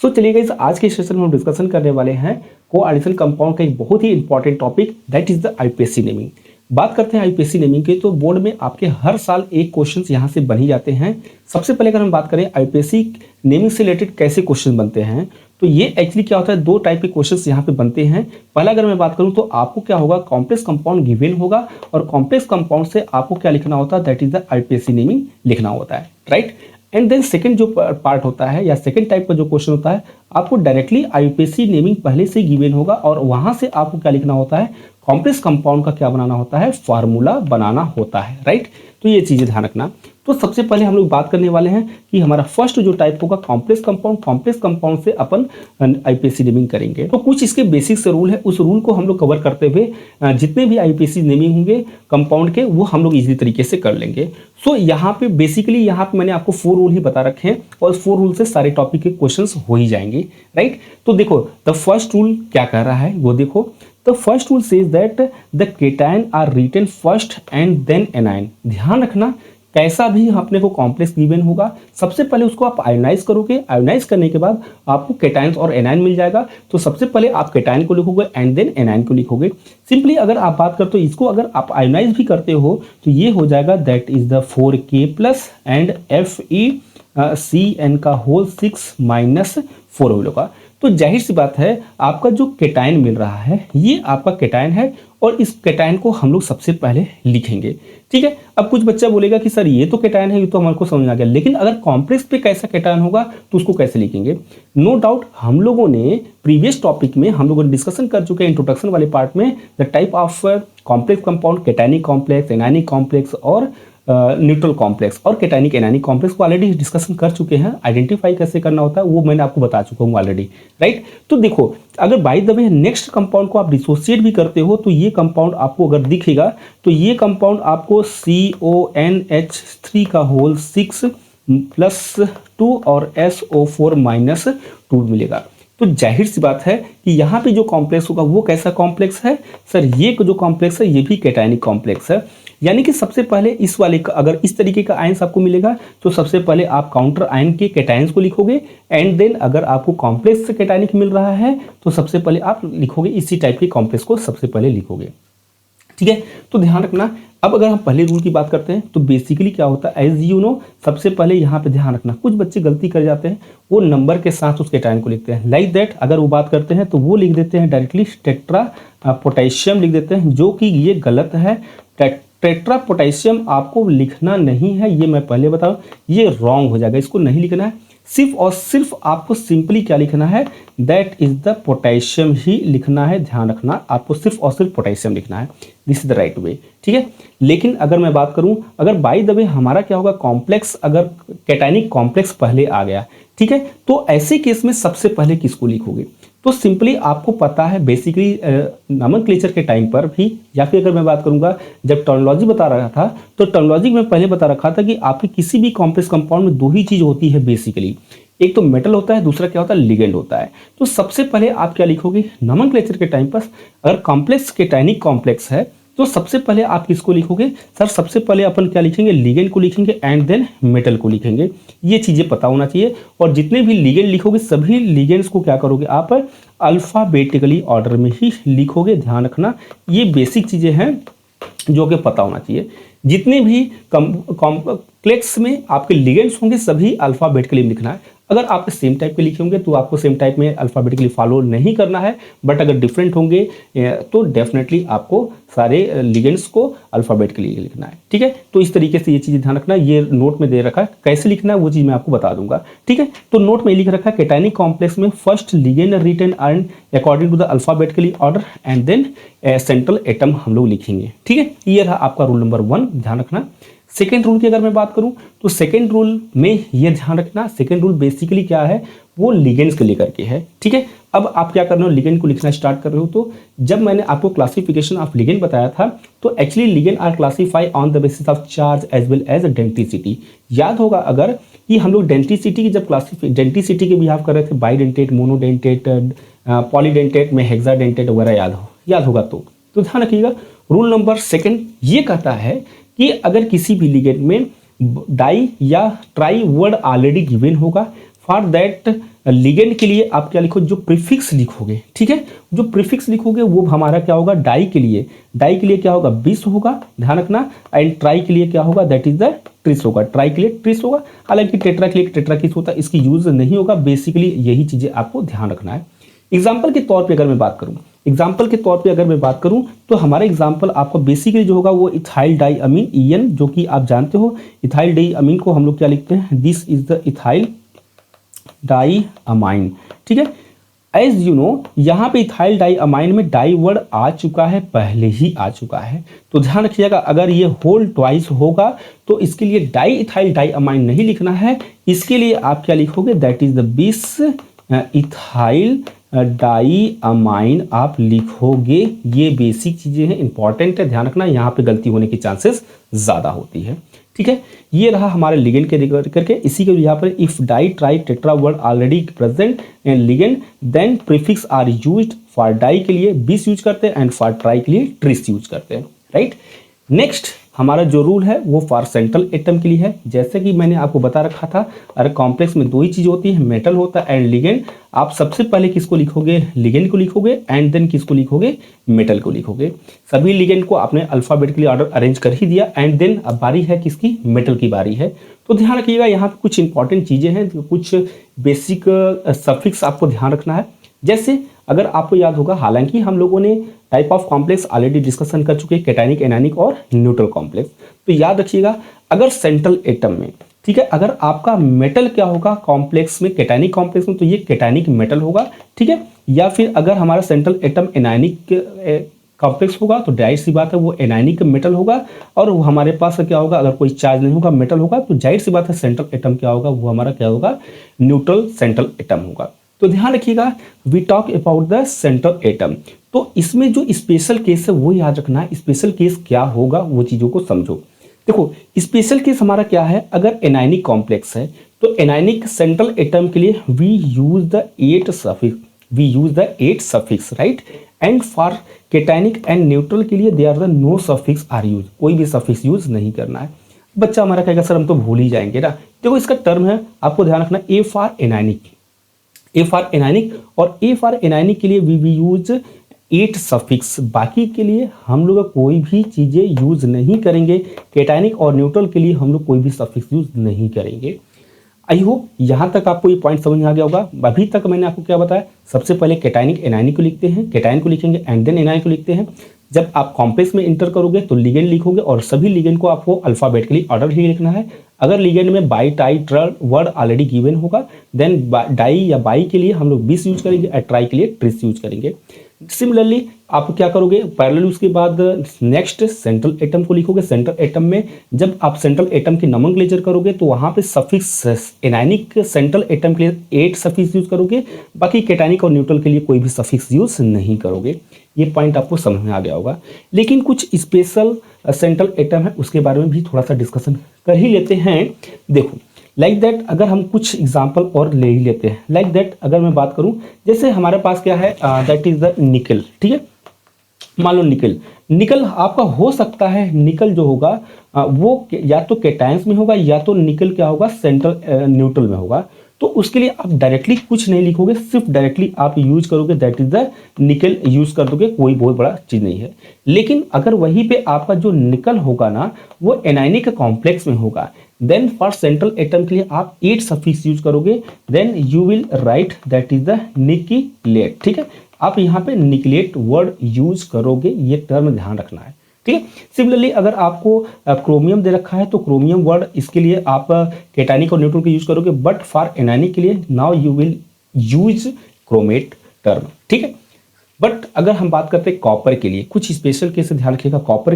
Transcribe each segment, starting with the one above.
सो चलिए गाइस, आज के सेशन में हम डिस्कशन करने वाले हैं कोऑर्डिनेशन कंपाउंड का एक बहुत ही important topic, that is the IUPAC naming. बात करते हैं आईपीएससी नेमिंग के, तो बोर्ड में आपके हर साल एक क्वेश्चन यहाँ से बन ही जाते हैं। सबसे पहले अगर हम बात करें आईपीएससी नेमिंग से रिलेटेड कैसे क्वेश्चन बनते हैं, तो ये एक्चुअली क्या होता है, दो टाइप के क्वेश्चंस यहाँ पे बनते हैं। पहला अगर मैं बात करूँ तो आपको क्या होगा, कॉम्प्लेक्स कंपाउंड गिवन होगा और कॉम्प्लेक्स कंपाउंड से आपको क्या लिखना होता है, that is the IUPAC naming लिखना होता है, राइट। एंड देन सेकंड जो पार्ट होता है या सेकंड टाइप का जो क्वेश्चन होता है, आपको डायरेक्टली आईपीएससी नेमिंग पहले से गिवन होगा और वहां से आपको क्या लिखना होता है, कॉम्प्लेक्स कंपाउंड का क्या बनाना होता है, फार्मूला बनाना होता है, राइट। तो ये चीजें ध्यान रखना। तो सबसे पहले हम लोग बात करने वाले हैं कि हमारा फर्स्ट जो टाइप होगा कॉम्प्लेक्स कंपाउंड से अपन आईपीएससी नेमिंग करेंगे। तो कुछ इसके बेसिक से रूल है, उस रूल को हम लोग कवर करते हुए जितने भी आईपीएससी नेमिंग होंगे कंपाउंड के, वो हम लोग इजीली तरीके से कर लेंगे। सो यहाँ पे बेसिकली यहाँ पे मैंने आपको 4 रूल ही बता रखे हैं और 4 रूल से सारे टॉपिक के क्वेश्चंस हो ही जाएंगे, राइट। तो देखो द फर्स्ट रूल क्या कह रहा है वो देखो। The first rule says that the cation are written first and then anion। ध्यान रखना, कैसा भी अपने को कॉम्प्लेक्स गिवन होगा, सबसे पहले उसको आप आयोनाइज करोगे, आयोनाइज करने के बाद आपको केटाइंस और एनायन मिल जाएगा। तो सबसे पहले आप केटाइन को लिखोगे एंड देन एनायन को लिखोगे। सिंपली अगर आप बात करते हो इसको, अगर आप आयोनाइज भी करते हो तो ये हो जाएगा that is the 4K+ and FeCN का होल 6 - 4 होगा। तो जाहिर सी बात है आपका जो केटाइन मिल रहा है ये आपका केटाइन है और इस केटाइन को हम लोग सबसे पहले लिखेंगे, ठीक है। अब कुछ बच्चा बोलेगा कि सर ये तो केटाइन है, ये तो हमारे को समझ आ गया, लेकिन अगर कॉम्प्लेक्स पे कैसा केटाइन होगा तो उसको कैसे लिखेंगे। नो डाउट हम लोगों ने प्रीवियस टॉपिक में हम लोगों ने डिस्कशन कर चुके हैं इंट्रोडक्शन वाले पार्ट में, the type of complex compound, केटाइनिक complex, anionic complex और न्यूट्रल कॉम्प्लेक्स और केटाइनिक एनायनिक कॉम्प्लेक्स को ऑलरेडी डिस्कशन कर चुके हैं। आइडेंटिफाई कैसे करना होता है वो मैंने आपको बता चुका हूँ ऑलरेडी, राइट। तो देखो अगर by the way next compound को आप डिसोसिएट भी करते हो तो ये कंपाउंड आपको अगर दिखेगा तो ये कंपाउंड आपको CONH3 का होल 6 + 2 और SO4 - 2 मिलेगा। तो जाहिर सी बात है कि यहाँ पे जो कॉम्प्लेक्स होगा वो कैसा कॉम्प्लेक्स है, सर ये जो कॉम्प्लेक्स है ये भी केटाइनिक कॉम्प्लेक्स है। यानी कि सबसे पहले इस वाले का अगर इस तरीके का आयंस आपको मिलेगा तो सबसे पहले आप काउंटर आयन के केटाइंस को लिखोगे एंड देन अगर आपको कॉम्प्लेक्स केटाइनिक मिल रहा है तो सबसे पहले आप लिखोगे इसी टाइप के कॉम्प्लेक्स को सबसे पहले लिखोगे, ठीक है। तो ध्यान रखना। अब अगर हम पहले रूल की बात करते हैं तो बेसिकली क्या होता है, एज यू नो, सबसे पहले यहाँ पे ध्यान रखना, कुछ बच्चे गलती कर जाते हैं, वो नंबर के साथ उस केटाइन को लिखते हैं। लाइक दैट अगर वो बात करते हैं तो वो लिख देते हैं डायरेक्टली टेट्रा पोटेशियम लिख देते हैं, जो कि ये गलत है। टेट्रा पोटेशियम आपको लिखना नहीं है, ये मैं पहले बताऊं, ये रॉन्ग हो जाएगा, इसको नहीं लिखना है। सिर्फ और सिर्फ आपको सिंपली क्या लिखना है, दैट इज द पोटेशियम ही लिखना है। ध्यान रखना, आपको सिर्फ और सिर्फ पोटेशियम लिखना है, this is the right way, ठीक है। लेकिन अगर मैं बात करूं, अगर बाय द वे हमारा क्या होगा, कॉम्प्लेक्स अगर केटाइनिक कॉम्प्लेक्स पहले आ गया, ठीक है, तो ऐसे केस में सबसे पहले किसको लिखोगे, तो सिंपली आपको पता है बेसिकली नोमेनक्लेचर के टाइम पर भी, या फिर अगर मैं बात करूंगा जब टर्मिनोलॉजी बता रहा था तो टर्मिनोलॉजी में पहले बता रखा था कि आपके किसी भी कॉम्प्लेक्स कंपाउंड में 2 ही चीज होती है बेसिकली, एक तो मेटल होता है, दूसरा क्या होता है, लिगेंड होता है। तो सबसे पहले आप क्या लिखोगे नोमेनक्लेचर के टाइम पर, अगर कॉम्प्लेक्स केटाइनिक कॉम्प्लेक्स है तो सबसे पहले आप किसको लिखोगे, सर सबसे पहले अपन क्या लिखेंगे, लिगेंड को लिखेंगे एंड देन मेटल को लिखेंगे। ये चीजें पता होना चाहिए। और जितने भी लिगेंड लिखोगे सभी लिगेंड्स को क्या करोगे आप, अल्फाबेटिकली ऑर्डर में ही लिखोगे। ध्यान रखना, ये बेसिक चीजें हैं जो कि पता होना चाहिए। जितने भी कॉम्प्लेक्स में आपके लिगेंड्स होंगे सभी अल्फाबेटिकली लिखना है। अगर आप सेम टाइप के लिखे होंगे तो आपको सेम टाइप में अल्फाबेटिकली फॉलो नहीं करना है, बट अगर डिफरेंट होंगे तो डेफिनेटली आपको सारे लिगेंड्स को अल्फाबेटिकली लिखना है, ठीक है। तो इस तरीके से ये चीज़ ध्यान रखना, ये नोट में दे रखा है, कैसे लिखना है वो चीज़ मैं आपको बता दूंगा, ठीक है। तो नोट में लिख रखा है केटाइनिक कॉम्प्लेक्स में first ligand written earn according to the alphabetically order and then central atom हम लोग लिखेंगे, ठीक है। ये रहा आपका रूल नंबर 1, ध्यान रखना। सेकेंड रूल की अगर मैं बात करूं तो सेकेंड रूल में ये ध्यान रखना, सेकेंड रूल बेसिकली क्या है, वो लिगेंड्स के लेकर के है, ठीक है। अब आप क्या कर रहे हो, लिगेंड को लिखना स्टार्ट कर रहे हो। तो जब मैंने आपको क्लासिफिकेशन ऑफ लिगेंड बताया था तो actually ligand are classify on the basis of charge as well as density. याद होगा अगर कि हम लोग डेंसिटी की जब डेंसिटी के बिहाव कर रहे थे, बाइडेंटेट, मोनोडेंटेट, पॉलीडेंटेट में हेक्साडेंटेट वगैरह याद होगा। तो ध्यान रखिएगा, रूल नंबर 2 ये कहता है कि अगर किसी भी लिगेंड में डाई या ट्राई वर्ड ऑलरेडी गिवन होगा, फॉर दैट लिगेंड के लिए आप क्या लिखो, जो प्रीफिक्स लिखोगे, ठीक है, जो प्रीफिक्स लिखोगे वो हमारा क्या होगा, डाई के लिए, डाई के लिए क्या होगा, बिस होगा, ध्यान रखना। एंड ट्राई के लिए क्या होगा, दैट इज द ट्रिस होगा, ट्राई के लिए ट्रिस होगा। हालांकि टेट्रा के लिए टेट्रा किस होता है, इसकी यूज नहीं होगा। बेसिकली यही चीजें आपको ध्यान रखना है। एग्जाम्पल के तौर पे अगर मैं बात करूं, एग्जाम्पल के तौर पे अगर मैं बात करूं तो हमारा एग्जाम्पल आपको बेसिकली जो होगा वो इथाइल डाई अमीन, EN, जो कि आप जानते हो इथाइल डाई अमीन को हम लोग क्या लिखते हैं, this is the ethyl di amine, ठीक है। एज यू नो यहाँ पे इथाइल डाई अमाइन में डाई वर्ड आ चुका है, पहले ही आ चुका है, तो ध्यान रखिएगा अगर ये होल ट्वाइस होगा तो इसके लिए डाई इथाइल डाई अमाइन नहीं लिखना है। इसके लिए आप क्या लिखोगे, दैट इज द बिस इथाइल डाई अमाइन आप लिखोगे। ये बेसिक चीजें हैं, इंपॉर्टेंट है, ध्यान रखना, यहाँ पे गलती होने की चांसेस ज्यादा होती है, ठीक है। ये रहा हमारे लिगेंड के रिगार्ड करके। इसी के यहाँ पर if di tri tetra word already present in ligand then prefix are used. For di के लिए बिस यूज करते हैं एंड फॉर ट्राई के लिए ट्रिस यूज करते हैं, राइट। नेक्स्ट हमारा जो रूल है वो फॉर सेंट्रल एटम के लिए है। जैसे कि मैंने आपको बता रखा था, अरे कॉम्प्लेक्स में दो ही चीज होती है, मेटल होता है एंड लिगेंड। आप सबसे पहले किसको लिखोगे, लिगेंड को लिखोगे एंड देन किसको लिखोगे, मेटल को लिखोगे। सभी लिगेंड को आपने अल्फाबेटिकली ऑर्डर अरेंज कर ही दिया एंड देन अब बारी है किसकी, मेटल की बारी है। तो ध्यान रखिएगा यहाँ पे कुछ इंपॉर्टेंट चीजें हैं, कुछ बेसिक सफिक्स आपको ध्यान रखना है। जैसे अगर आपको याद होगा, हालांकि हम लोगों ने type of complex already discussion कर चुके हैं, कैटायनिक, एनायनिक और न्यूट्रल कॉम्प्लेक्स। तो याद रखिएगा अगर सेंट्रल एटम में, ठीक है, अगर आपका मेटल क्या होगा कॉम्प्लेक्स में, कैटायनिक कॉम्प्लेक्स में, तो ये कैटायनिक मेटल होगा, ठीक है। या फिर अगर हमारा सेंट्रल एटम एनायनिक कॉम्प्लेक्स होगा तो जाहिर सी बात है वो एनायनिक मेटल होगा। और वो हमारे पास क्या होगा, अगर कोई चार्ज नहीं होगा, मेटल होगा, तो जाहिर सी बात है सेंट्रल एटम क्या होगा, वो हमारा क्या होगा, न्यूट्रल सेंट्रल एटम होगा। तो ध्यान रखिएगा we talk about the central atom. तो इसमें जो स्पेशल केस है वो याद रखना है। स्पेशल केस क्या होगा वो चीजों को समझो। देखो स्पेशल केस हमारा क्या है, अगर एनायनिक कॉम्प्लेक्स है तो एनायनिक सेंट्रल एटम के लिए we use the 8 suffix, we use the 8 suffix, right. And for cationic and neutral के लिए they are the no suffix are use, कोई भी सफिक्स यूज नहीं करना है। बच्चा हमारा कहेगा सर हम तो भूल ही जाएंगे ना। देखो इसका टर्म है, आपको ध्यान रखना, A for anionic, A for anionic, और ए फॉर एनायनिक के लिए वी यूज 8 सफिक्स। बाकी के लिए हम लोग कोई भी चीजें यूज नहीं करेंगे। कैटायनिक और न्यूट्रल के लिए हम लोग कोई भी सफिक्स यूज नहीं करेंगे। आई होप यहाँ तक आपको ये पॉइंट समझ में आ गया होगा। अभी तक मैंने आपको क्या बताया, सबसे पहले कैटायनिक एनायनिक को लिखते हैं, कैटायन को लिखेंगे एंड देन एनायन को लिखते हैं। जब आप कॉम्प्लेक्स में इंटर करोगे तो लिगेंड लिखोगे और सभी लिगेंड को आपको अल्फाबेटिकली ऑर्डर ही लिखना है। अगर लिगेंड में बाई टाई ट्र वर्ड ऑलरेडी गिवन होगा देन डाई या बाई के लिए हम लोग बिस यूज करेंगे और ट्राई के लिए ट्रिस यूज करेंगे। सिमिलरली आप क्या करोगे, पैरेलल उसके बाद नेक्स्ट सेंट्रल एटम को लिखोगे। सेंट्रल एटम में जब आप सेंट्रल एटम की नोमेनक्लेचर करोगे तो वहां पे सफिक्स एनायनिक सेंट्रल एटम के लिए 8 सफिक्स यूज करोगे, बाकी कैटायनिक और न्यूट्रल के लिए कोई भी सफिक्स यूज नहीं करोगे। ये पॉइंट आपको समझ में आ गया होगा। लेकिन कुछ स्पेशल सेंट्रल एटम है उसके बारे में भी थोड़ा सा डिस्कशन कर ही लेते हैं। देखो लाइक दैट अगर हम कुछ एग्जांपल और ले ही लेते हैं, लाइक दैट अगर मैं बात करूं, जैसे हमारे पास क्या है, दैट इज द निकल, ठीक है। मान लो निकल, निकल आपका हो सकता है, निकल जो होगा वो या तो कैटायंस में होगा या तो निकल क्या होगा, सेंट्रल न्यूट्रल में होगा। तो उसके लिए आप डायरेक्टली कुछ नहीं लिखोगे, सिर्फ डायरेक्टली आप यूज करोगे दैट इज द निकल यूज कर दोगे, कोई बहुत बड़ा चीज नहीं है। लेकिन अगर वहीं पे आपका जो निकल होगा ना वो एनायनिक कॉम्प्लेक्स में होगा, देन फॉर सेंट्रल एटम के लिए आप 8 सफिक्स यूज करोगे, then you will write that is the nickelate, ठीक है। आप यहाँ पे निकलेट वर्ड यूज करोगे, ये टर्म ध्यान रखना है, ठीक है। सिमिलरली अगर आपको क्रोमियम दे रखा है तो क्रोमियम वर्ड इसके लिए आप कैटायनिक और न्यूट्रल के यूज करोगे, बट फॉर एनायनिक के लिए now you will use chromate term, ठीक है। बट अगर हम बात करते हैं कॉपर के लिए, कुछ स्पेशल केस ध्यान रखिएगा। कॉपर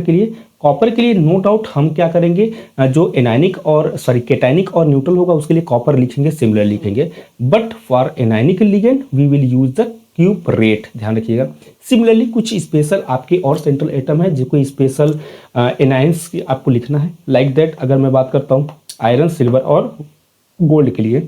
के लिए नो डाउट हम क्या करेंगे, जो एनायनिक और कैटायनिक और न्यूट्रल होगा उसके लिए कॉपर लिखेंगे, सिमिलर लिखेंगे। But for anionic ligand we will use the cuprate, ध्यान रखिएगा। सिमिलरली कुछ स्पेशल आपके और सेंट्रल एटम है जिसको स्पेशल एनायंस आपको लिखना है। लाइक दैट अगर मैं बात करता हूँ आयरन, सिल्वर और गोल्ड के लिए,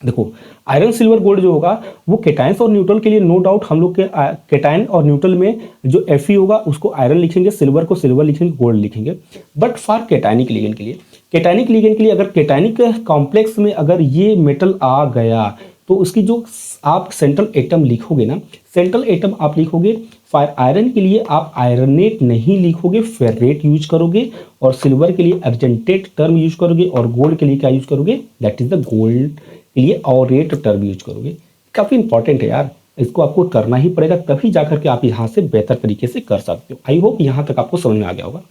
देखो आयरन, सिल्वर, गोल्ड जो होगा वो कैटायंस और न्यूट्रल के लिए नो डाउट हम लोग के कैटायन और न्यूट्रल में जो Fe होगा उसको आयरन लिखेंगे, सिल्वर को सिल्वर लिखेंगे, गोल्ड लिखेंगे। बट फॉर कैटायनिक लिगेंड के लिए कैटायनिक लिगेंड के लिए अगर कैटायनिक कॉम्प्लेक्स में अगर ये मेटल आ गया तो उसकी जो आप सेंट्रल एटम लिखोगे ना, सेंट्रल एटम आप लिखोगे, फॉर आयरन के लिए आप आयरनेट नहीं लिखोगे, फेरेट यूज करोगे, और सिल्वर के लिए अर्जेंटेट टर्म यूज करोगे, और गोल्ड के लिए क्या यूज करोगे, दैट इज द गोल्ड के लिए ऑरेट टर्म यूज करोगे। काफ़ी इंपॉर्टेंट है यार, इसको आपको करना ही पड़ेगा, तभी जाकर के आप यहाँ से बेहतर तरीके से कर सकते हो। आई होप यहाँ तक आपको समझ में आ गया होगा।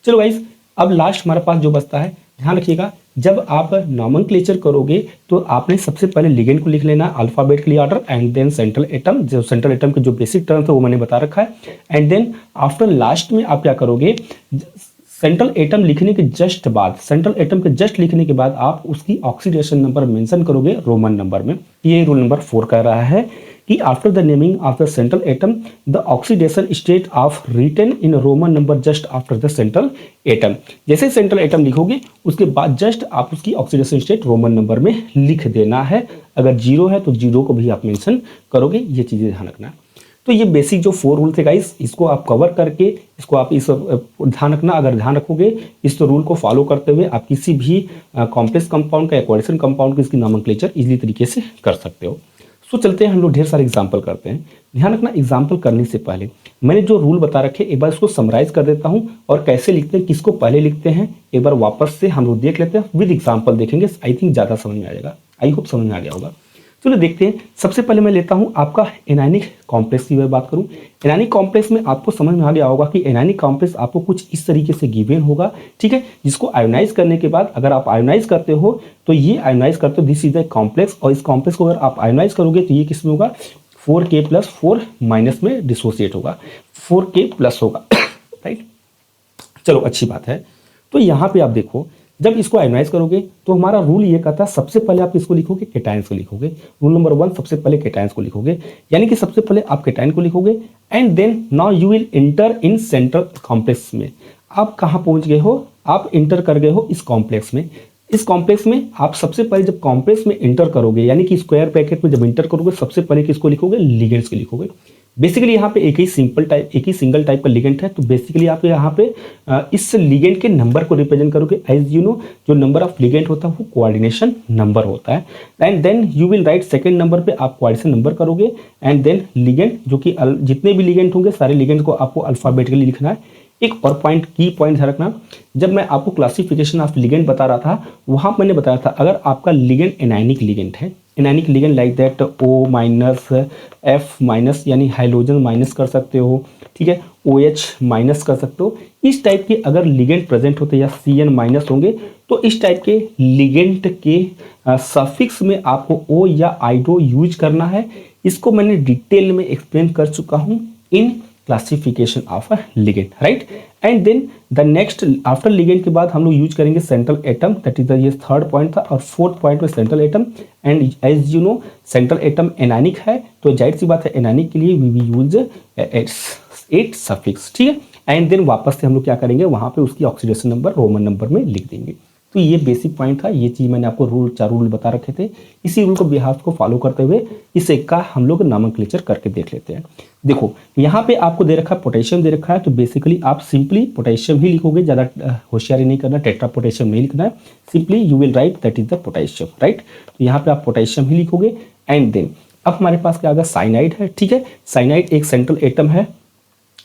चलो गाइस, अब लास्ट हमारे पास जो बचता है, ध्यान रखिएगा, जब आप नॉमेनक्लेचर करोगे तो आपने सबसे पहले लिगेंड को लिख लेना अल्फाबेट के लिए order, and then central atom, जो सेंट्रल एटम के जो बेसिक टर्म थे वो मैंने बता रखा है, एंड देन आफ्टर लास्ट में आप क्या करोगे, सेंट्रल एटम लिखने के जस्ट बाद, सेंट्रल एटम के जस्ट लिखने के बाद आप उसकी ऑक्सीडेशन नंबर मेंशन करोगे रोमन नंबर में। ये रूल नंबर 4 कह रहा है कि after the naming of the central atom the oxidation state of written in roman number just after the central atom. जैसे सेंट्रल एटम लिखोगे उसके बाद जस्ट आप उसकी ऑक्सीडेशन स्टेट रोमन नंबर में लिख देना है। अगर 0 है तो 0 को भी आप मेंशन करोगे। ये चीज़ें ध्यान रखना है। तो ये बेसिक जो 4 रूल थे गाइस, इसको आप कवर करके, इसको आप इस ध्यान रखना, अगर ध्यान रखोगे इस रूल को फॉलो करते हुए आप किसी भी कॉम्प्लेक्स कंपाउंड का, कोएडिशन कंपाउंड की इसकी नॉमेनक्लेचर इजीली तरीके से कर सकते हो। सो चलते हैं, हम लोग ढेर सारे एग्जाम्पल करते हैं। ध्यान रखना, एग्जाम्पल करने से पहले मैंने जो रूल बता रखे एक बार इसको समराइज कर देता हूं, और कैसे लिखते हैं, किसको पहले लिखते हैं, एक बार वापस से हम लोग देख लेते हैं, विद एग्जाम्पल देखेंगे। आई थिंक ज़्यादा समझ में आ जाएगा, आई होप समझ में आ गया होगा। चलो देखते हैं। सबसे पहले मैं लेता हूं आपका एनायनिक कॉम्प्लेक्स की बात करूं। एनायनिक कॉम्प्लेक्स में आपको समझ में आ गया होगा कि एनायनिक कॉम्प्लेक्स आपको कुछ इस तरीके से गिवन होगा, ठीक है, जिसको आयोनाइज करने के बाद अगर आप आयोनाइज करते हो तो ये आयोनाइज करते हो, दिस इज द कॉम्प्लेक्स, और इस कॉम्प्लेक्स को अगर आप आयोनाइज करोगे तो ये किस में होगा, 4K+4- में डिसोसिएट होगा, 4K+ होगा, राइट। चलो अच्छी बात है। तो यहाँ पे आप देखो, जब इसको आयोनाइज करोगे तो हमारा रूल ये कहता है सबसे पहले आप इसको लिखोगे, केटायंस को लिखोगे। रूल नंबर 1, सबसे पहले केटायंस को लिखोगे, यानी कि सबसे पहले आप केटायन को लिखोगे, and then now you will enter in central complex में। आप कहाँ पहुंच गए हो, आप इंटर कर गए हो इस कॉम्प्लेक्स में। इस कॉम्प्लेक्स में आप सबसे पहले जब कॉम्प्लेक्स में इंटर करोगे, यानी कि स्क्वायर ब्रैकेट में जब इंटर करोगे, सबसे पहले किसको लिखोगे, लिगेंड्स को लिखोगे। बेसिकली यहाँ पे एक ही सिंगल टाइप का लिगेंड है, तो बेसिकली आप यहाँ पे इस लिगेंड के नंबर को रिप्रेजेंट करोगे। एज यू नो, जो नंबर ऑफ लिगेंड होता है वो कोऑर्डिनेशन नंबर होता है, and then you will write second number पे आप कोऑर्डिनेशन नंबर करोगे, एंड देन लिगेंड, जो कि जितने भी लिगेंड होंगे सारे लिगेंड को आपको अल्फाबेटिकली लिखना है। एक और पॉइंट, की पॉइंट ध्यान रखना, जब मैं आपको क्लासिफिकेशन ऑफ लिगेंड बता रहा था वहाँ मैंने बताया था अगर आपका लिगेंड एनायनिक लिगेंड है, anionic ligand like that O-, F-, यानी हाइड्रोजन माइनस कर सकते हो, ठीक है, OH- कर सकते हो। इस टाइप के अगर लिगेंड प्रेजेंट होते या Cn- होंगे तो इस टाइप के लिगेंड के सफिक्स में आपको O या आइडो यूज करना है। इसको मैंने डिटेल में एक्सप्लेन कर चुका हूँ in classification of a ligand, right. And then the next after ligand के बाद हम लोग यूज करेंगे central atom, that is the, ये थर्ड पॉइंट था, और फोर्थ पॉइंट में central atom. And as you know central atom anionic है, तो जाहिर सी बात है एनानिक के लिए वी वी यूज 8 सफिक्स, ठीक है। एंड देन वापस से हम लोग क्या करेंगे, वहाँ पे उसकी ऑक्सीडेशन नंबर रोमन नंबर में लिख देंगे। तो ये बेसिक पॉइंट था, ये चीज़ मैंने आपको रूल 4 रूल बता रखे थे। इसी रूल को बिहाफ को फॉलो करते हुए इस एक का हम लोग नॉमेनक्लेचर करके देख लेते हैं। देखो यहाँ पे आपको दे रखा है पोटेशियम दे रखा है, तो बेसिकली आप सिंपली पोटेशियम ही लिखोगे, ज़्यादा होशियारी नहीं करना, टेट्रा पोटेशियम नहीं लिखना है, simply you will write that is the potassium, right. तो यहाँ पे आप पोटेशियम ही लिखोगे। एंड देन अब हमारे पास क्या आ गया, साइनाइड है, ठीक है। साइनाइड एक सेंट्रल एटम है।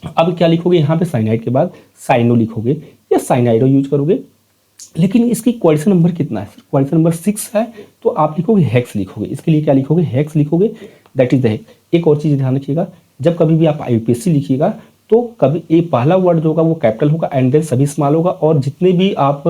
अब क्या लिखोगे, यहाँ पे साइनाइड के बाद साइनो लिखोगे या साइनाइडो यूज करोगे, लेकिन इसकी क्वाड्रेशन नंबर कितना है, क्वाड्रेशन नंबर 6 है, तो आप लिखोगे हेक्स लिखोगे। इसके लिए क्या लिखोगे, हेक्स लिखोगे, दैट इज द हेक्स। एक और चीज़ ध्यान रखिएगा, जब कभी भी आप IUPAC लिखिएगा तो कभी ये पहला वर्ड जो होगा वो कैपिटल होगा, एंड देन सभी स्मॉल होगा, और जितने भी आप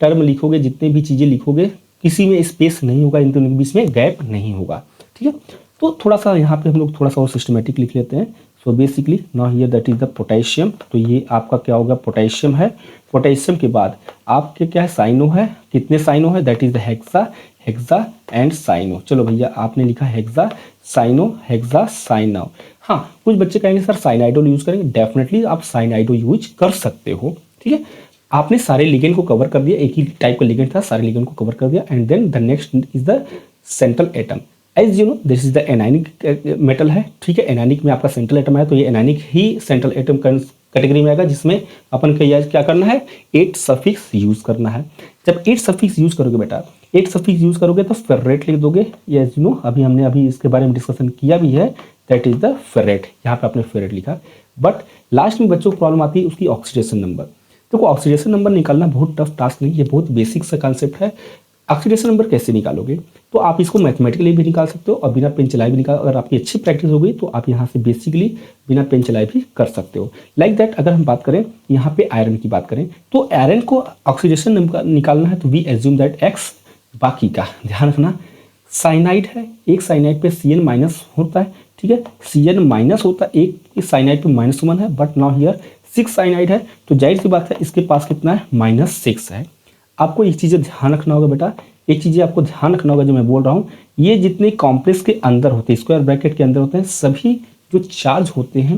टर्म लिखोगे, जितने भी चीज़ें लिखोगे, किसी में स्पेस नहीं होगा, इन दोनों के बीच में गैप नहीं होगा, ठीक है। तो थोड़ा सा यहाँ पे हम लोग थोड़ा सा और सिस्टमेटिक लिख लेते हैं। So basically now here that is the potassium, तो ये आपका क्या होगा, पोटेशियम है। पोटेशियम के बाद आपके क्या है, साइनो है। कितने साइनो है, that is the hexa, hexa and cyano. चलो भैया आपने लिखा हेक्सा साइनो, हेक्सा साइनो। हाँ, कुछ बच्चे कहेंगे सर साइनाइडो यूज करेंगे, डेफिनेटली आप साइनाइडो यूज कर सकते हो, ठीक है। आपने सारे लिगेंड को कवर कर दिया, एक ही टाइप का लिगेंड था, सारे लिगेंड को कवर कर दिया। And then the next is the central atom. As you know this is the anionic metal है, ठीक है। एनायनिक में आपका सेंट्रल एटम है, तो ये एनायनिक ही सेंट्रल एटम कैटेगरी में आएगा, जिसमें अपन को क्या करना है, 8 सफिक्स यूज करना है। जब 8 सफिक्स यूज करोगे बेटा, 8 सफिक्स यूज करोगे तो फेरेट लिख दोगे, ये यू नो अभी हमने इसके बारे में डिस्कशन किया भी है, दैट इज द फेरेट। यहाँ पे आपने फेरेट लिखा, बट लास्ट में बच्चों को प्रॉब्लम आती है उसकी ऑक्सीडेशन नंबर। देखो ऑक्सीडेशन नंबर निकालना बहुत टफ टास्क नहीं, ये बहुत बेसिक सा कॉन्सेप्ट है। ऑक्सीडेशन नंबर कैसे निकालोगे, तो आप इसको मैथमेटिकली भी निकाल सकते हो और बिना पेन चलाए भी निकाल, अगर आपकी अच्छी प्रैक्टिस हो गई तो आप यहाँ से बेसिकली बिना पेन चलाए भी कर सकते हो। लाइक दैट अगर हम बात करें यहाँ पे आयरन की बात करें, तो आयरन को ऑक्सीडेशन नंबर निकालना है तो वी एज्यूम दैट एक्स, बाकी का ध्यान रखना साइनाइड है, एक साइनाइड पे Cn माइनस होता है, ठीक है, Cn माइनस होता है, एक साइनाइड पे -1 है, बट नाउ हियर 6 साइनाइड है, तो जाहिर सी बात है इसके पास कितना है, -6 है। आपको एक चीज़ें ध्यान रखना होगा बेटा, एक चीज़ें आपको ध्यान रखना होगा जो मैं बोल रहा हूँ, ये जितने कॉम्प्लेक्स के अंदर होते हैं, स्क्वायर ब्रैकेट के अंदर होते हैं, सभी जो चार्ज होते हैं,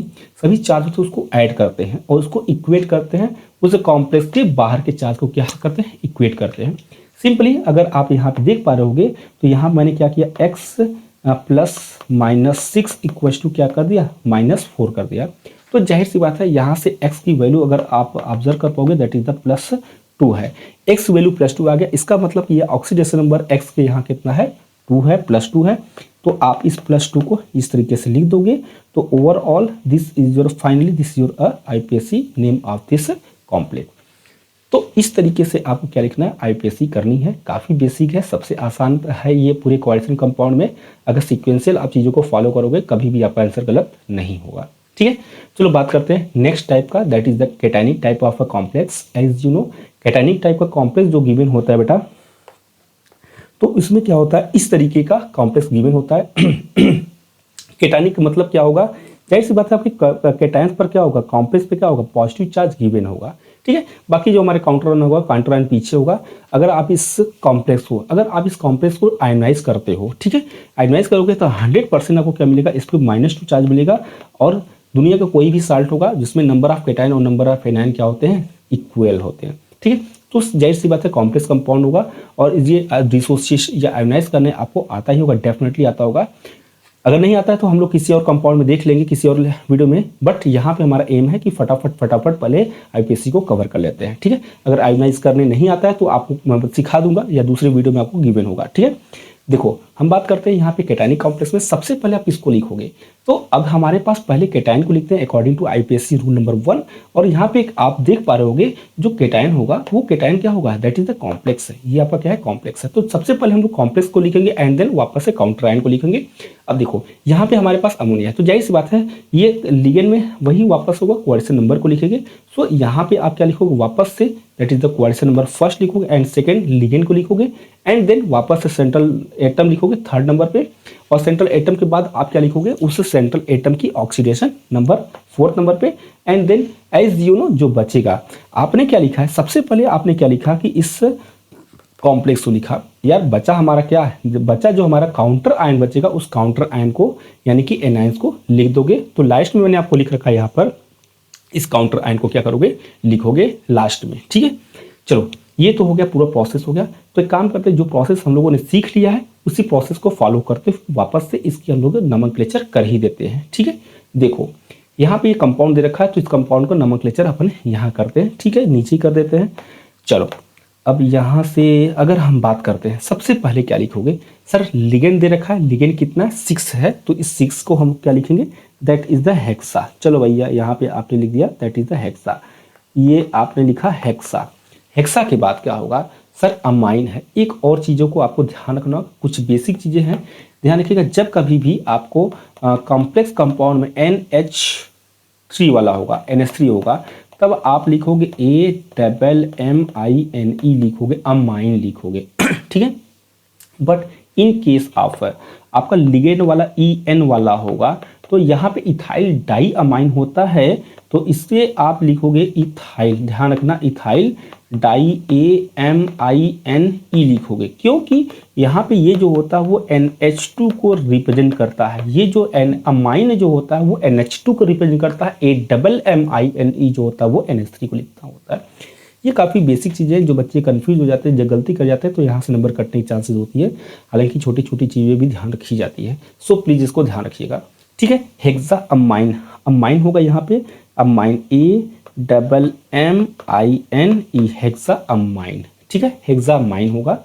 उसको ऐड करते हैं और उसको इक्वेट करते हैं, उस कॉम्प्लेक्स के बाहर के चार्ज को क्या करते हैं, इक्वेट करते हैं। सिंपली अगर आप यहाँ पे देख पा रहे होगे तो यहाँ मैंने क्या किया, x प्लस -6 इक्वल टू क्या कर दिया, -4 कर दिया। तो जाहिर सी बात है यहाँ से x की वैल्यू अगर आप ऑब्जर्व कर पाओगे दैट इज द +2 है, x वैल्यू +2 आ गया, इसका मतलब ये ऑक्सीडेशन नंबर x के यहाँ कितना है, 2 है, +2 है। तो आप इस +2 को इस तरीके से लिख दोगे, तो overall this is your IUPAC name of this complex. तो इस तरीके से आपको क्या लिखना है, IUPAC करनी है, काफ़ी बेसिक है, सबसे आसान है ये पूरे कोएफिशिएंट कंपाउंड में। अगर सीक्वेंशियल आप चीज़ों को फॉलो करोगे कभी भी आपका आंसर गलत नहीं होगा, ठीक है। चलो बात करते हैं नेक्स्ट टाइप का, that is the cationic type of a complex. As you know cationic type का कॉम्प्लेक्स जो गिवन होता है बेटा, तो इसमें क्या होता है, इस तरीके का कॉम्प्लेक्स गिवन होता है। कैटायनिक मतलब क्या होगा, जाहिर सी बात है आपकी कैटायंस पर क्या होगा, कॉम्प्लेक्स पे क्या होगा, पॉजिटिव चार्ज गिवन होगा, ठीक है। बाकी जो हमारे काउंटर आयन होगा, काउंटर आयन पीछे होगा। अगर आप इस कॉम्प्लेक्स को आयनाइज करते हो, ठीक है, आयनाइज करोगे तो 100% आपको क्या मिलेगा, इस पर -2 चार्ज मिलेगा। और दुनिया का कोई भी साल्ट होगा जिसमें नंबर ऑफ कैटायन और नंबर ऑफ एनायन क्या होते हैं, इक्वल होते हैं, ठीक है। तो जाहिर सी बात है कॉम्प्लेक्स कंपाउंड होगा और ये डिसोसिएशन या आयनाइज करने आपको आता ही होगा, डेफिनेटली आता होगा। अगर नहीं आता है तो हम लोग किसी और कंपाउंड में देख लेंगे, किसी और वीडियो में, बट यहाँ पे हमारा एम है कि फटाफट पहले IUPAC को कवर कर लेते हैं, ठीक है। अगर आयोनाइज करने नहीं आता है तो आपको मैं सिखा दूंगा या दूसरे वीडियो में आपको गिवन होगा, ठीक है। देखो हम बात करते हैं यहाँ पे कैटायनिक कॉम्प्लेक्स में, सबसे पहले आप इसको लिखोगे, तो अब हमारे पास पहले कैटायन को लिखते हैं according to IUPAC rule number 1। और यहाँ पे आप देख पा रहे होगे जो कैटायन होगा वो कैटायन क्या होगा, दैट इज द कॉम्प्लेक्स है, ये आपका क्या है, कॉम्प्लेक्स है। तो सबसे पहले हम लोग कॉम्प्लेक्स को लिखेंगे एंड देन वापस से काउंटर आयन को लिखेंगे। अब देखो यहाँ पे हमारे पास अमोनिया है, तो जाहिर सी बात है ये लिगेंड में वही वापस होगा, कोऑर्डिनेशन नंबर को लिखेंगे। सो यहाँ पे आप क्या लिखोगे, वापस say that is the coordination number first लिखोगे एंड सेकंड लिगेंड को लिखोगे एंड देन वापस से सेंट्रल एटम लिखोगे 3rd नंबर पे, और सेंट्रल एटम के बाद आप क्या लिखोगे, उस सेंट्रल एटम की ऑक्सीडेशन नंबर 4th नंबर पे। And then as you know जो बचेगा, आपने क्या लिखा है, सबसे पहले आपने क्या लिखा कि इस कॉम्प्लेक्स को लिखा, यार बचा हमारा क्या है, बचा जो हमारा काउंटर आयन बचेगा उस काउंटर आयन को यानी कि एनायंस को लिख दोगे। तो लास्ट में मैंने आपको लिख रखा है यहाँ पर, इस काउंटर आयन को क्या करोगे, लिखोगे लास्ट में, ठीक है। चलो ये तो हो गया, पूरा प्रोसेस हो गया। तो एक काम करते हैं, जो प्रोसेस हम लोगों ने सीख लिया है उसी प्रोसेस को फॉलो करते हुए वापस से इसकी हम लोग नोमेनक्लेचर कर ही देते हैं, ठीक है। देखो यहाँ पे ये कंपाउंड दे रखा है तो इस कंपाउंड का नोमेनक्लेचर अपन यहाँ करते हैं, ठीक है, नीचे कर देते हैं। चलो अब यहाँ से अगर हम बात करते हैं, सबसे पहले क्या लिखोगे, सर लिगेंड दे रखा है, लिगेंड कितना 6 है, तो इस 6 को हम क्या लिखेंगे, दैट इज द हेक्सा। चलो भैया यहाँ पे आपने लिख दिया दैट इज द हेक्सा, ये आपने लिखा हेक्सा। हेक्सा के बाद क्या होगा, सर अमाइन है। एक और चीज़ों को आपको ध्यान रखना, कुछ बेसिक चीज़ें हैं, ध्यान रखिएगा। जब कभी भी आपको कॉम्प्लेक्स कंपाउंड में NH3 वाला होगा, NH3 होगा, तब आप लिखोगे AMMINE लिखोगे, अमाइन लिखोगे, ठीक है। बट इन केस ऑफ आपका लिगेंड वाला EN वाला होगा तो यहाँ पे इथाइल डाई अमाइन होता है, तो इससे आप लिखोगे इथाइल, ध्यान रखना इथाइल डाई AMINE लिखोगे, क्योंकि यहाँ पे ये जो होता है वो NH2 को रिप्रेजेंट करता है, ये जो अमाइन जो होता है वो NH2 को रिप्रेजेंट करता है, AMMINE जो होता है वो NH3 को लिखता होता है। ये काफ़ी बेसिक चीज़ें हैं, जो बच्चे कंफ्यूज हो जाते हैं, जब गलती कर जाते हैं तो यहाँ से नंबर कटने की चांसेस होती है। हालांकि छोटी छोटी चीज़ें भी ध्यान रखी जाती है, सो प्लीज़ इसको ध्यान रखिएगा, ठीक है। हेक्सा अमाइन, अमाइन होगा यहाँ पे, अमाइन, AMMINE, हेक्सा अमाइन, ठीक है, हेक्सा अमाइन होगा।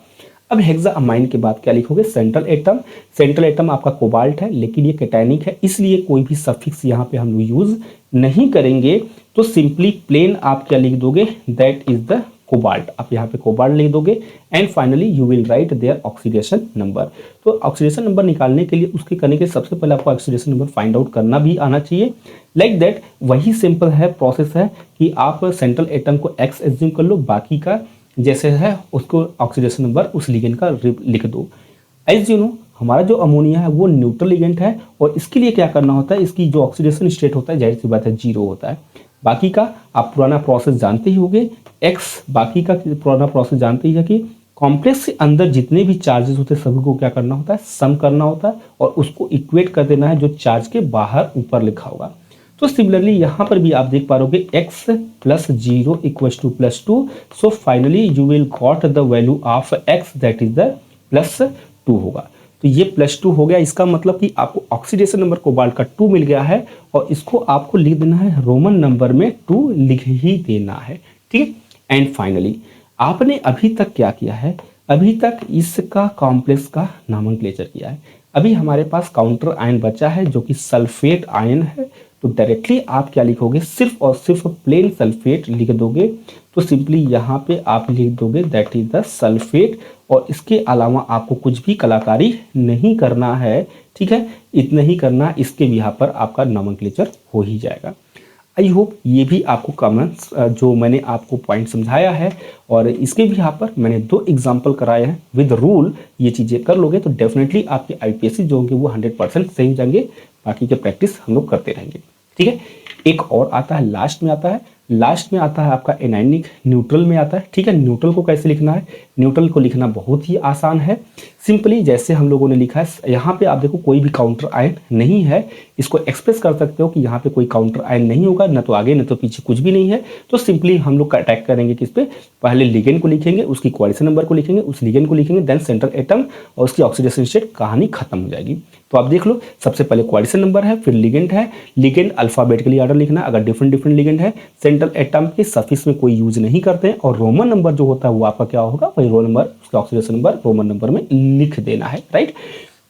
अब हेक्सा अमाइन के बाद क्या लिखोगे, सेंट्रल एटम। सेंट्रल एटम आपका कोबाल्ट है, लेकिन ये कैटायनिक है, इसलिए कोई भी सफिक्स यहाँ पे हम लोग यूज नहीं करेंगे। तो सिंपली प्लेन आप क्या लिख दोगे, दैट इज द कोबाल्ट, आप यहाँ पे कोबाल्ट लिख दोगे। And finally you will write their oxidation number. तो ऑक्सीडेशन नंबर निकालने के लिए, उसके करने के सबसे पहले आपको ऑक्सीडेशन नंबर फाइंड आउट करना भी आना चाहिए। लाइक दैट वही सिंपल है, प्रोसेस है कि आप सेंट्रल एटम को एक्स एज्यूम कर लो, बाकी का जैसे है उसको ऑक्सीडेशन नंबर उस लिगेंड का लिख दो। एज यू नो, हमारा जो अमोनिया है वो न्यूट्रल लिगेंड है, और इसके लिए क्या करना होता है, इसकी जो ऑक्सीडेशन स्टेट होता है, जाहिर सी बात है 0 होता है। बाकी का आप पुराना प्रोसेस जानते ही होंगे, एक्स, बाकी का पुराना प्रोसेस जानते ही है कि कॉम्प्लेक्स के अंदर जितने भी चार्जेस होते हैं सभी को क्या करना होता है, सम करना होता है, और उसको इक्वेट कर देना है जो चार्ज के बाहर ऊपर लिखा होगा। तो सिमिलरली यहाँ पर भी आप देख पा रहे x plus 0 equals to +2। So finally you will got the value of x, that is the +2 होगा। तो ये +2 हो गया, इसका मतलब कि आपको ऑक्सीडेशन नंबर कोबाल्ट का 2 मिल गया है, और इसको आपको लिख देना है रोमन नंबर में 2 लिख ही देना है, ठीक है। एंड फाइनली आपने अभी तक क्या किया है, अभी तक इसका कॉम्प्लेक्स का नॉमेनक्लेचर किया है। अभी हमारे पास काउंटर आयन बचा है जो कि सल्फेट आयन है। तो डायरेक्टली आप क्या लिखोगे, सिर्फ और सिर्फ प्लेन सल्फेट लिख दोगे। तो सिंपली यहाँ पे आप लिख दोगे दैट इज द सल्फेट, और इसके अलावा आपको कुछ भी कलाकारी नहीं करना है, ठीक है, इतना ही करना, इसके भी यहाँ पर आपका नॉमेनक्लेचर हो ही जाएगा। आई होप ये भी आपको कमेंट्स जो मैंने आपको पॉइंट समझाया है, और इसके भी यहाँ पर मैंने 2 एग्जाम्पल कराए हैं विद रूल, ये चीज़ें कर लोगे तो डेफिनेटली आपके आईपीएससी जो होंगे वो 100% सही जाएंगे। बाकी के प्रैक्टिस हम लोग करते रहेंगे, ठीक है। एक और आता है, लास्ट में आता है, लास्ट में आता है आपका एनायनिक, न्यूट्रल में आता है, ठीक है। न्यूट्रल को कैसे लिखना है, न्यूट्रल को लिखना बहुत ही आसान है। सिंपली जैसे हम लोगों ने लिखा है, यहाँ पे आप देखो कोई भी काउंटर आयन नहीं है, इसको एक्सप्रेस कर सकते हो कि यहाँ पे कोई काउंटर आयन नहीं होगा, न तो आगे न तो पीछे, कुछ भी नहीं है। तो सिंपली हम लोग अटैक करेंगे किस पे, पहले लिगेंड को लिखेंगे, उसकी कोऑर्डिनेशन नंबर को लिखेंगे, उस लिगेंड को लिखेंगे, देन सेंट्रल एटम, और उसकी ऑक्सीडेशन स्टेट, कहानी खत्म हो जाएगी। तो आप देख लो, सबसे पहले कोऑर्डिनेशन नंबर है, फिर लिगेंड है, लिगेंड अल्फाबेटिकली ऑर्डर लिखना, अगर डिफरेंट डिफरेंट लिगेंड है, सेंट्रल एटम के सफिक्स में कोई यूज नहीं करते हैं, और रोमन नंबर जो होता है वो आपका क्या होगा, वही रोल नंबर, उसका ऑक्सीडेशन नंबर रोमन नंबर में लिख देना है, राइट।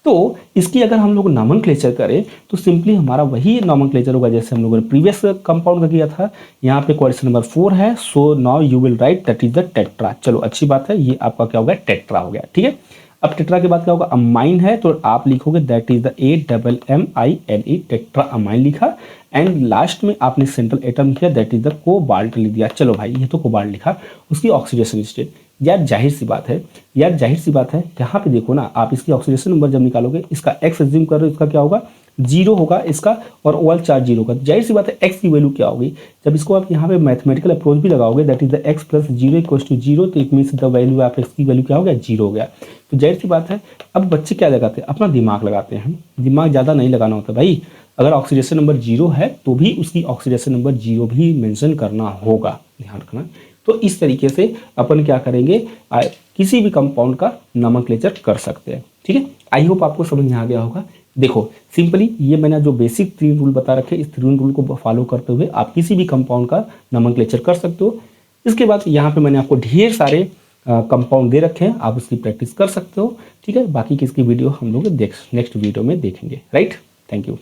तो इसकी अगर हम लोग नॉमेनक्लेचर करें तो सिंपली हमारा वही नॉमेनक्लेचर होगा जैसे हम लोगों ने प्रीवियस कंपाउंड का किया था। यहाँ पे क्वेश्चन नंबर 4 है, so now you will write that is the tetra. चलो अच्छी बात है, ये आपका क्या हो गया, टेट्रा हो गया, ठीक है। अब टेट्रा के बाद क्या होगा, अमाइन है, तो आप लिखोगे that is the AMMINE, tetra amine लिखा। एंड लास्ट में आपने सेंट्रल एटम किया, दैट इज द कोबाल्ट लिख दिया। चलो भाई, ये तो कोबाल्ट लिखा, उसकी ऑक्सीडेशन स्टेट, यार जाहिर सी बात है, यार जाहिर सी बात है, यहाँ पे देखो ना, आप इसकी ऑक्सीडेशन नंबर जब निकालोगे, इसका एक्स एज्यूम कर रहे हो, इसका क्या होगा, 0 होगा इसका, और ओवल चार्ज 0 होगा। जाहिर सी बात है एक्स की वैल्यू क्या होगी, जब इसको आप यहाँ पे मैथमेटिकल अप्रोच भी लगाओगे, that is the x plus 0 equals to 0, तो it means the value of x की वैल्यू क्या हो गया, 0 हो गया। तो जाहिर सी बात है, अब बच्चे क्या लगाते हैं, अपना दिमाग लगाते हैं, दिमाग ज़्यादा नहीं लगाना होता भाई। अगर ऑक्सीडेशन नंबर 0 है तो भी उसकी ऑक्सीडेशन नंबर 0 भी मेंशन करना होगा, ध्यान रखना। तो इस तरीके से अपन क्या करेंगे, किसी भी कंपाउंड का नॉमेनक्लेचर कर सकते हैं, ठीक है। आई होप आपको समझ में आ गया होगा। देखो सिंपली ये मैंने जो बेसिक 3 रूल बता रखे, इस 3 रूल को फॉलो करते हुए आप किसी भी कंपाउंड का नॉमेनक्लेचर कर सकते हो। इसके बाद यहाँ पे मैंने आपको ढेर सारे कंपाउंड दे रखे हैं, आप उसकी प्रैक्टिस कर सकते हो, ठीक है। बाकी की इसकी वीडियो हम लोग नेक्स्ट वीडियो में देखेंगे, राइट। Thank you.